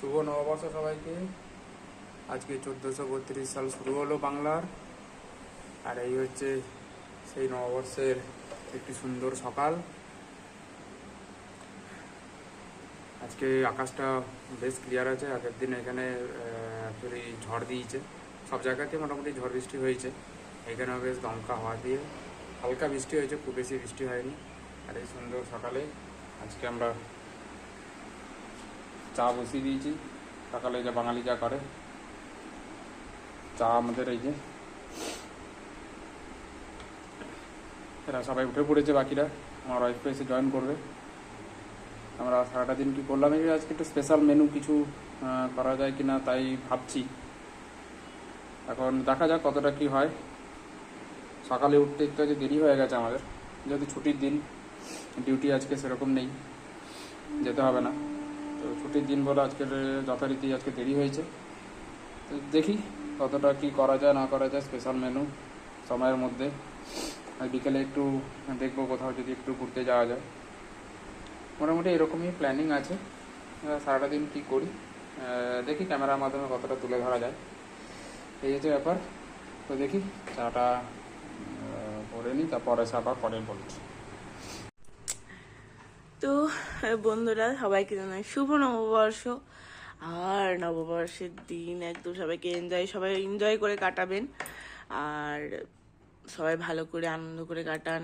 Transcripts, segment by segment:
শুভ নববর্ষ সবাইকে। আজকে 1432 সাল শুরু হলো বাংলার। আর এই হচ্ছে সেই নববর্ষের একটি সুন্দর সকাল। আজকে আকাশটা বেশ ক্লিয়ার আছে। আগের দিন এখানে অ্যাকচুয়ালি ঝড় দিয়েছে, সব জায়গাতে মোটামুটি ঝড় বৃষ্টি হয়েছে। এখানেও বেশ দমকা হাওয়া দিয়ে হালকা বৃষ্টি হয়েছে, খুব বেশি বৃষ্টি হয়নি। আর এই সুন্দর সকালে আজকে আমরা চা বসিয়ে দিয়েছি। সকালে যে বাঙালি যা করে, চা আমাদের এই যে এরা সবাই উঠে পড়েছে, বাকিরা আমার ওয়াইফকে এসে জয়েন করবে। আমরা সারাটা দিন কী করলাম, এই আজকে একটু স্পেশাল মেনু কিছু করা যায় কিনা তাই ভাবছি। এখন দেখা যাক কতটা কি হয়। সকালে উঠতে একটু আজকে দেরি হয়ে গেছে আমাদের, যেহেতু ছুটির দিন, ডিউটি আজকে সেরকম নেই, যেতে হবে না। তো ছুটির দিন বলে আজকের যথারীতি আজকে দেরি হয়েছে। তো দেখি কতটা কি করা যায় না করা যায় স্পেশাল মেনু সময়ের মধ্যে। আর বিকেলে একটু দেখবো কোথাও যদি একটু ঘুরতে যাওয়া যায়। মোটামুটি এরকমই প্ল্যানিং আছে। সারাটা দিন কী করি দেখি, ক্যামেরার মাধ্যমে কতটা তুলে ধরা যায়, এই হচ্ছে ব্যাপার। তো দেখি চাটা করে নিই, তারপরে আবার পরে বলছি। তো বন্ধুরা, সবাইকে জানাই শুভ নববর্ষ। আর নববর্ষের দিন একদম সবাইকে সবাই এনজয় করে কাটাবেন, আর সবাই ভালো করে আনন্দ করে কাটান।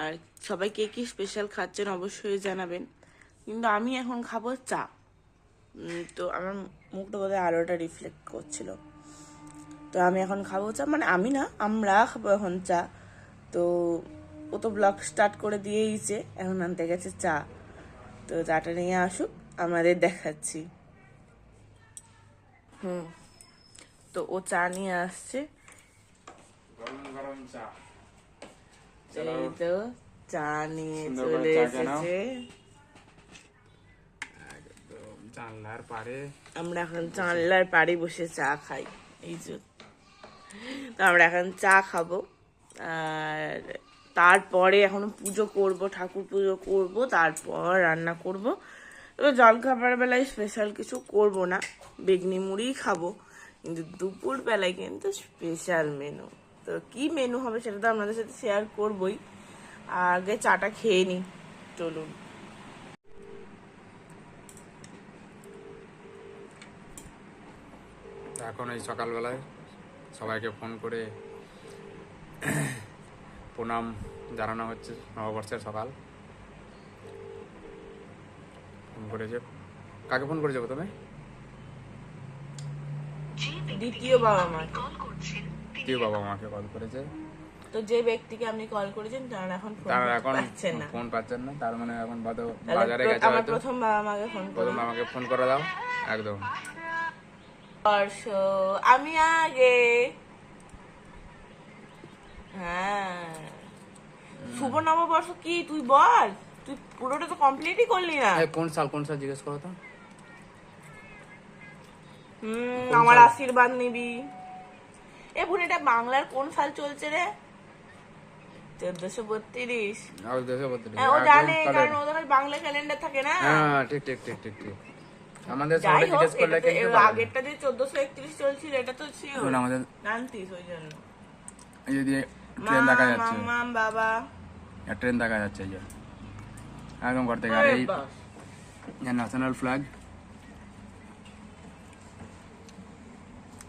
আর সবাই কে কি স্পেশাল খাচ্ছেন অবশ্যই জানাবেন। কিন্তু আমি এখন খাবো চা। তো আমার মুখটা বোধহয় আলোটা রিফ্লেক্ট করছিল। তো আমি এখন খাবো চা, মানে আমি না, আমরা খাবো এখন চা। তো ও তো ব্লগ স্টার্ট করে দিয়েইছে, এখন আনতে গেছে চা। তো চাটা নিয়ে আসুক, আমাদের দেখাচ্ছি। তো ও চা নিয়ে আসছে, গরম গরম চা। এই তো চা নিয়ে চলে এসেছে। জানলার পারে আমরা এখন জানলার পাড়ে বসে চা খাই, এই যে। তো আমরা এখন চা খাবো, আর তারপরে এখন পুজো করব, ঠাকুর পুজো করব, তারপর রান্না করব। তো জলখাবার বেলায় স্পেশাল কিছু করব না, বেগনি মুড়িই খাবো। কিন্তু দুপুর বেলায় কিন্তু স্পেশাল মেনু। তো কি মেনু হবে সেটা তো আপনাদের সাথে শেয়ার করবই। আগে চাটা খেয়ে নিই, চলুন। এখন এই সকালবেলায় সবাইকে ফোন করে প্রণাম জানানো হচ্ছে। নববর্ষের সকাল ফোন করেছে। কাকে ফোন করেছে প্রথমে? দ্বিতীয় বাবা মা, দ্বিতীয় বাবা মাকে কল করেছে। তো যে ব্যক্তিকে আপনি কল করেছেন তারা এখন ফোন পাচ্ছেন না। তার মানে এখন বাজারে গেছে। আমার প্রথম বাবা মাকে ফোন প্রথম আমাকে ফোন করে দাও একদম। বর্ষ আমি আগে, হ্যাঁ। শুভ নববর্ষ কি তুই বল, তুই পুরোটা তো কমপ্লিটই করলি না। কোন সাল জিজ্ঞেস করো তো। আমার আশীর্বাদ নিবি। এ বোন, এটা বাংলার কোন সাল চলছে রে? 1432। ও জানে, কারণ ওদের বাংলা ক্যালেন্ডার থাকে না। হ্যাঁ ঠিক ঠিক ঠিক ঠিক ঠিক। আমাদের সবাই জিজ্ঞেস করলে কিন্তু আগেরটা যে 1431 চলছিল, এটা তো শিওর আমাদের জানতিস, ওই জন্য। এই যে ট্রেন দেখা যাচ্ছে, মামা বাবা, ট্রেন দেখা যাচ্ছে এই যে একদম ঘর থেকে। আর এই ন্যাশনাল ফ্ল্যাগ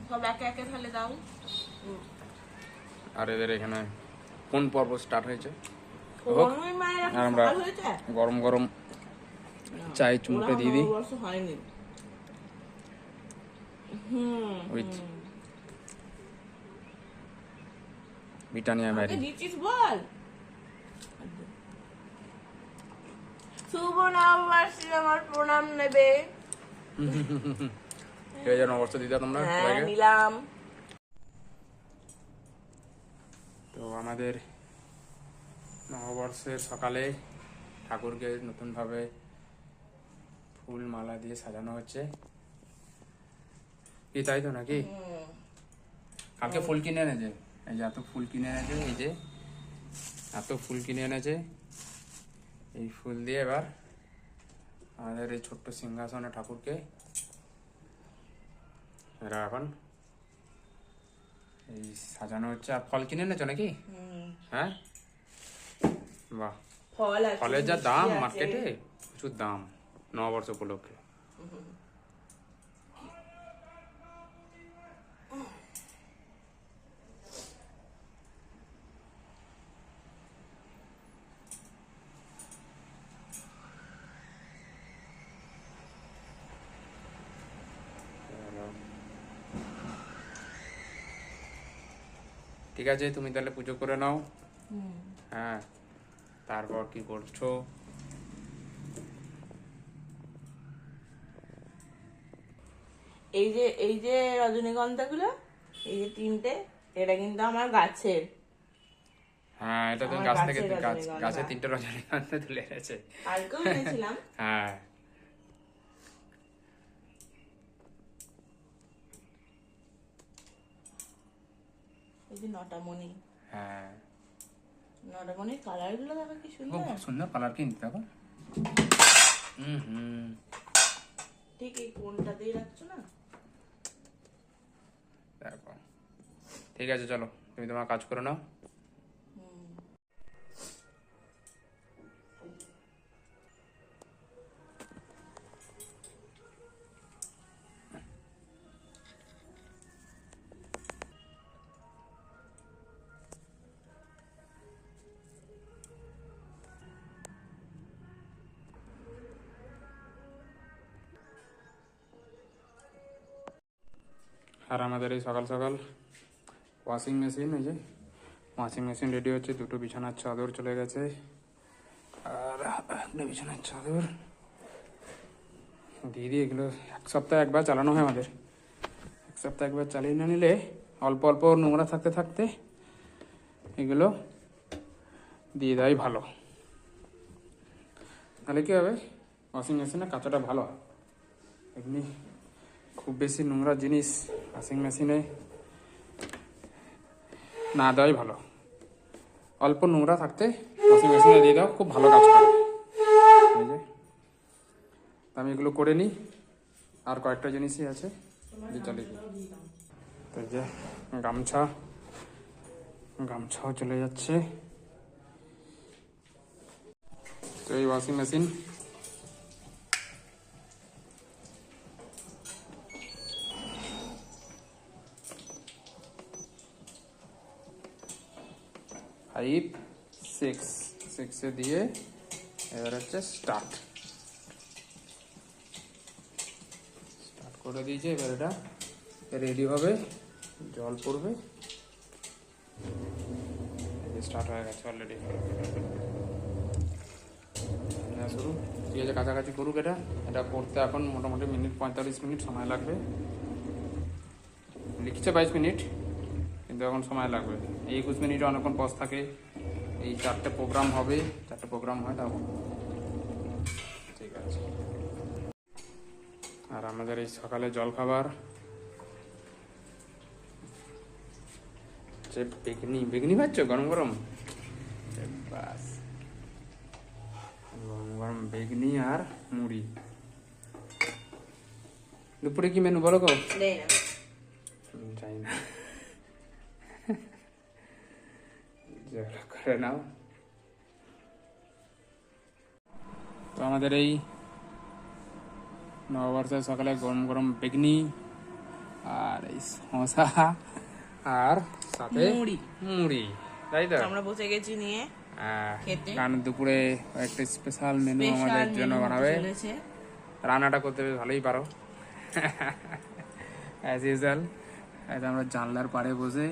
সব একে একে তাহলে দাও। আর এদের এখানে কোন পর্ব স্টার্ট হয়েছে। আর আমরা গরম গরম চাই চুমুকে দিয়ে দিই উইথ ব্রিটানিয়া ম্যারি। বল শুভ নববর্ষে আমার প্রণাম নেবে। নববর্ষ দিদা তোমরা নিলাম। তো আমাদের নববর্ষের সকালে ঠাকুরকে নতুনভাবে ফুল মালা দিয়ে সাজানো হচ্ছে, কি তাই তো নাকি? কালকে ফুল কিনে এনেছে, এই যে এত ফুল কিনে এনেছে, এই যে এত ফুল কিনে এনেছে। এই ফুল দিয়ে এবার আমাদের এই ছোট্ট সিংহাসনে ঠাকুরকে এরা এখন এই সাজানো হচ্ছে। আর ফল কিনে এনেছো নাকি? হ্যাঁ, বাহ। ফল আছে, ফলের যা মিষ্টি দাম আছে। মার্কেটে, প্রচুর দাম নববর্ষ উপলক্ষে। ঠিক আছে, তুমি তাহলে পুজো করে নাও। হ্যাঁ, তারপর কি করছো? এই যে রজনীগন্ধা গুলো, এই যে তিনটে, এটা কিন্তু আমার গাছের। হ্যাঁ, এটা তুমি আমার গাছ থেকে গাছের গাছ রজনীগন্ধা। গাছে 3টে রজনীগন্ধা তুলে এনেছে। কালকেও এনেছিলাম। হ্যাঁ, এই যে নটামণি, হ্যাঁ, নটামণির কালার গুলো দেখো কি খুব সুন্দর। সুন্দর কালার কিন্তু দেখো। হুম, ঠিক এই কোনটাতেই রাখছো না? দেখো। ঠিক আছে, চলো তুমি তোমার কাজ করে নাও। আর আমাদের এই সকাল সকাল ওয়াশিং মেশিন, এই যে ওয়াশিং মেশিন রেডি হচ্ছে। 2টো বিছানার চাদর চলে গেছে, আর একটা বিছানার চাদর দিয়ে এগুলো 1 সপ্তাহে একবার চালানো হয় আমাদের। 1 সপ্তাহে একবার চালিয়ে না নিলে অল্প অল্প নোংরা থাকতে থাকতে এগুলো দিয়ে দেয় ভালো। তাহলে কী হবে, ওয়াশিং মেশিনে কাঁচাটা ভালো হয়। এমনি খুব বেশি নোংরা জিনিস ওয়াশিং মেশিনে না দেওয়াই ভালো। অল্প নোংরা থাকতে ওয়াশিং মেশিনে দিয়ে দাও, খুব ভালো কাজ করে। এই যে আমি এগুলো করে নিই, আর কয়েকটা জিনিসই আছে দিয়ে চালিয়ে দিই। তো এই যে গামছাও চলে যাচ্ছে। তো এই ওয়াশিং মেশিন ফাইভ সিক্সে দিয়ে এবার হচ্ছে স্টার্ট করে দিয়েছে। এবার এটা রেডি হবে, জল পড়বে। স্টার্ট হয়ে গেছে অলরেডি। শুরু, ঠিক আছে, কাছাকাছি করুক। এটা করতে এখন মোটামুটি 45 মিনিট সময় লাগবে। লিখছে 22 মিনিট, কিন্তু এখন সময় লাগবে। এই 21 মিনিটে অনেকক্ষণ পজ থাকে। এই 4টে প্রোগ্রাম হবে, 4টে প্রোগ্রাম হয় তখন। ঠিক আছে। আর আমাদের এই সকালে জলখাবার যে বেগনি খাচ্ছ গরম গরম, বাস, গরম গরম বেগনি আর মুড়ি। দুপুরে কি মেনু বলো গো? যাই না, করে নাও। তো আমাদের এই নববর্ষের সকালে গরম গরম বেগনি আর এই শসা আর সাথে মুড়ি, তাই তো? আমরা বসে গেছি নিয়ে খেতে। কারণ দুপুরে একটা স্পেশাল মেনু স্পেশাল আমাদের জন্য মেনু হতে বানাবে। চলেছে। রান্নাটা করতে বেশ ভালোই পারো, অ্যাজ ইউজুয়াল। আমরা জানলার পাড়ে বসে,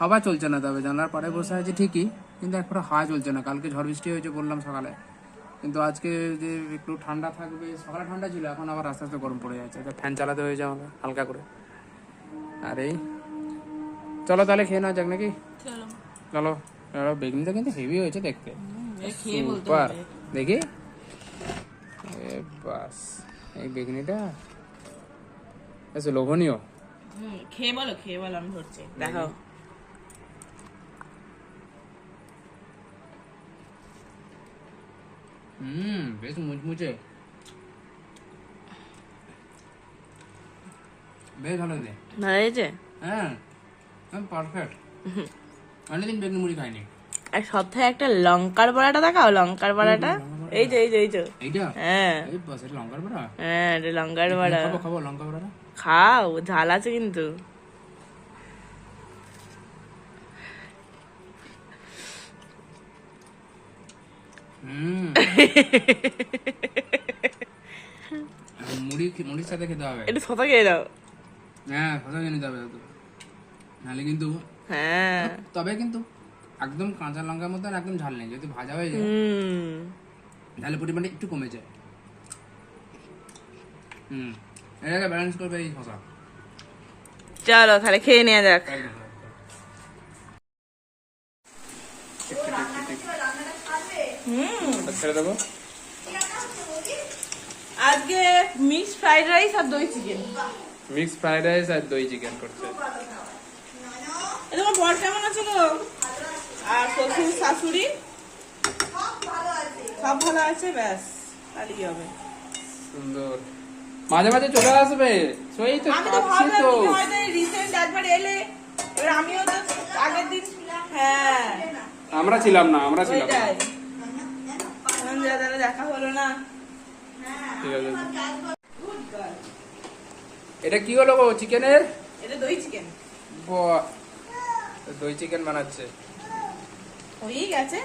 হাওয়া চলছে না, তবে জানলার পাড়ে বসে আছে ঠিকই, কিন্তু একবার হাওয়া চলছে না। কালকে ঝড় বৃষ্টি হয়েছে বললাম সকালে, কিন্তু আজকে যে একটু ঠান্ডা থাকবে, সকালে ঠান্ডা ছিল, এখন আবার আস্তে আস্তে গরম পড়ে যাচ্ছে। ফ্যান চালাতে হয়েছে আমাকে হালকা করে। আর এই চলো তাহলে খেয়ে নাও যাক নাকি? চলো। বেগুনিটা কিন্তু হেভি হয়েছে দেখতে, সুপার। দেখি, বাস, এই বেগুনিটা বেশ লোভনীয়। খেয়ে বলো, আমি ধরছি, দেখো। বেশ মুচমুচে। বেশ ভালো দে। ভালো হয়েছে? হ্যাঁ পারফেক্ট। অনেকদিন বেগুন মুড়ি খাইনি। আর সপ্তাহে একটা লঙ্কার বড়াটা দেখাও, লঙ্কার বড়াটা। এই যে এইটা হ্যাঁ এই বাস এটা লঙ্কার বড়া। হ্যাঁ, এটা লঙ্কার বড়া। খাবো খাবো লঙ্কা বড়াটা। খাও, ঝাল আছে কিন্তু। মুড়ির সাথে খেতে হবে। একটু শশা খেয়ে দাও। হ্যাঁ কথা জেনে যাবে তো, নাহলে কিন্তু। হ্যাঁ তবে কিন্তু একদম কাঁচা লঙ্কার মতো একদম ঝাল নেই, যদি ভাজা হয়ে যায় ঝালের পরিমাণটা একটু কমে যায়। এটাকে ব্যালেন্স করবে এই শশা। চলো তাহলে খেয়ে নেওয়া যাক। ছেড়ে দেবো। আজকে মিক্স ফ্রাইড রাইস আর দই চিকেন। মিক্স ফ্রাইড রাইস আর দই চিকেন করছে। তোমার বর কেমন আছে গো? আর শ্বশুর শাশুড়ি সব ভালো আছে? ব্যাস তাহলেই হবে। সুন্দর। মাঝে মাঝে চলে আসবে, সেই তো আমি তো খাচ্ছি ভাবলাম তো। তুমি হয়তো রিসেন্ট একবার এলে, এবার আমিও তো আগের দিন। হ্যাঁ আমরা ছিলাম না, আমরা ছিলাম না। ওইটাই, এখন যারা দেখা হলো না। ঠিক আছে। এটা কি হলো গো চিকেনের? এটা দই চিকেন। বাহ, দই চিকেন বানাচ্ছে। হয়েই গেছে,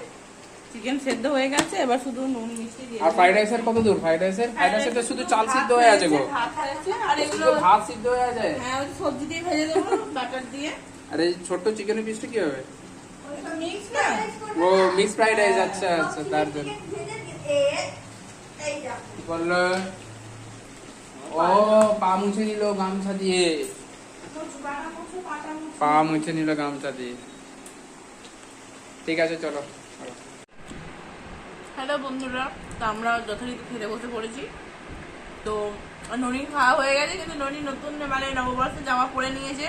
চিকেন সেদ্ধ হয়ে গেছে, এবার শুধু নুন মিষ্টি দিয়ে। আর ফ্রাইড রাইসের কত দূর? ফ্রাইড রাইসের তো শুধু চাল সিদ্ধ হয়ে আছে গো। ভাত হয়েছে, আর এগুলো শুধু ভাত সিদ্ধ হয়ে আছে। হ্যাঁ ওই সবজি দিয়ে ভেজে দেবো বাটার দিয়ে। আর এই ছোট্ট চিকেনের পিসটা কি হবে? ওটা মিক্স না, ও মিক্স ফ্রাইড রাইস। আচ্ছা আচ্ছা, তার জন্য কি বললো? ও পা মুছে নিল গামছা দিয়ে, পা মুছে নিল গামছা দিয়ে। ঠিক আছে চলো। হ্যালো বন্ধুরা, তো আমরা যথারীতি খেতে বসে পড়েছি। তো ননির খাওয়া হয়ে গেছে, কিন্তু ননি নতুন মানে নববর্ষের জামা পরে নিয়েছে।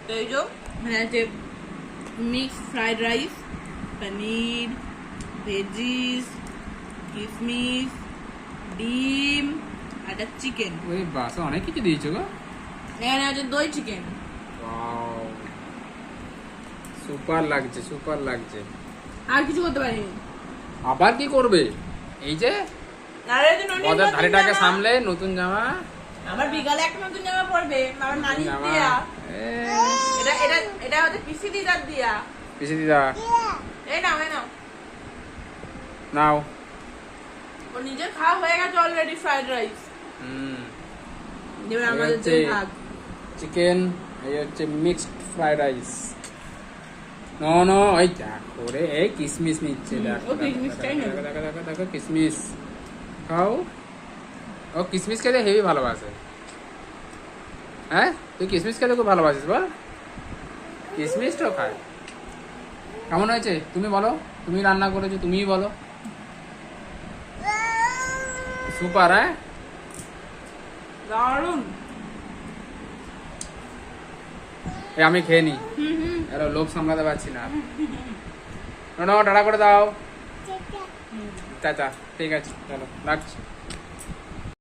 তো এই যে মানে আছে মিক্স ফ্রাইড রাইস, পনির, ভেজিস, কিশমিশ, ডিম আর একটা চিকেন। ওই বাস অনেক কিছু দিয়েছো গো। এখানে আছে দই চিকেন। সুপার লাগছে, সুপার লাগছে। আর কিছু করতে পারিনি। আবার কি করবে? এই যে আরে যে ননির মজার নতুন ধারেটাকে জামা। সামলে নতুন জামা। আবার বিকালে একটা নতুন জামা পরবে, আমার নানি জামা। দিয়া। এ, এটা এটা এটা হচ্ছে পিসি দিদার দিয়া। পিছে দিদা এই নাও এই নাও। নাও। ও নিজের খাওয়া হয়ে গেছে অলরেডি ফ্রাইড রাইস। যেমন আমাদের হচ্ছে যে ভাগ। চিকেন, এই হচ্ছে mixed fried rice. No no, ওই দেখো রে, এই কিসমিস নিচ্ছে। দেখো ও কিশমিশটাই নেবে। দেখো দেখো দেখো কিসমিস খাও। ও কিসমিস খেতে হেভি ভালোবাসে। হ্যাঁ তুই কিসমিস খেতে খুব ভালোবাসিস বল। কিসমিসটাও খায়। কেমন হয়েছে তুমি বলো? তুমি রান্না করেছো, তুমিই বলো। সুপার। হ্যাঁ দারুন। আমি খেয়ে নি, এর লোভ সামলাতে পারছি না। টাটা করে দাও। চাচা ঠিক আছে, চলো রাখছি।